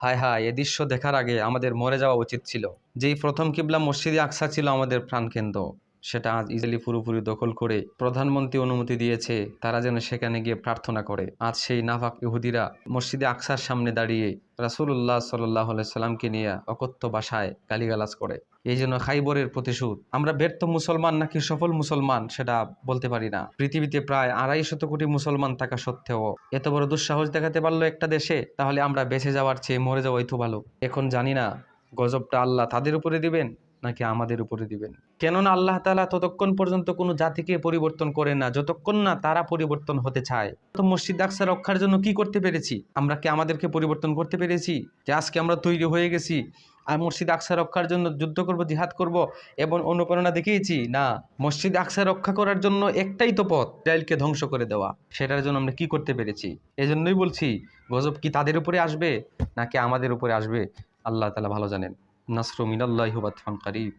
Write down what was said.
হায় হায়, এ দৃশ্য দেখার আগে আমাদের মরে যাওয়া উচিত ছিল। যেই প্রথম কিবলা মসজিদে আকসা ছিল আমাদের প্রাণকেন্দ্র, সেটা আজ ইসরায়েলি পুরোপুরি দখল করে প্রধানমন্ত্রী অনুমতি দিয়েছে তারা যেন সেখানে গিয়ে প্রার্থনা করে। আজ সেই নাফাক ইহুদিরা মসজিদে আকসার সামনে দাঁড়িয়ে রাসূলুল্লাহ সাল্লাল্লাহু আলাইহি সাল্লামকে নিয়ে অকথ্য ভাষায় গালিগালাজ করে। এই জন্য খাইবরের প্রতিশোধ। আমরা ব্যর্থ মুসলমান নাকি সফল মুসলমান সেটা বলতে পারি না। পৃথিবীতে প্রায় 250 কোটি মুসলমান থাকা সত্ত্বেও এত বড় দুঃসাহস দেখাতে পারলো একটা দেশে, তাহলে আমরা বেঁচে যাওয়ার চেয়ে মরে যাওয়াই তো ভালো। এখন জানি না গজবটা আল্লাহ তাদের উপরে দিবেন নাকি আমাদের উপরে দিবেন। কেননা আল্লাহ তাআলা ততক্ষণ পর্যন্ত কোনো জাতিকে পরিবর্তন করেন না যতক্ষণ না তারা পরিবর্তন হতে চায়। তো মসজিদ আকসা রক্ষার জন্য কি করতে পেরেছি? আমরা কি আমাদেরকে পরিবর্তন করতে পেরেছি যে আজকে আমরা তৈরি হয়ে গেছি আর মসজিদ আকসা রক্ষার জন্য যুদ্ধ করব, জিহাদ করব এবং অনুপ্রেরণা দেখিয়েছি? না, মসজিদ আকসা রক্ষা করার জন্য একটাই তো পথ, ইসরায়েলকে ধ্বংস করে দেওয়া। সেটার জন্য আমরা কি করতে পেরেছি? এজন্যই বলছি গজব কি তাদের উপরে আসবে নাকি আমাদের উপরে আসবে, আল্লাহ তাআলা ভালো জানেন। নাসরু মিনাল্লাহি ওয়া ফাতহুন কারীব।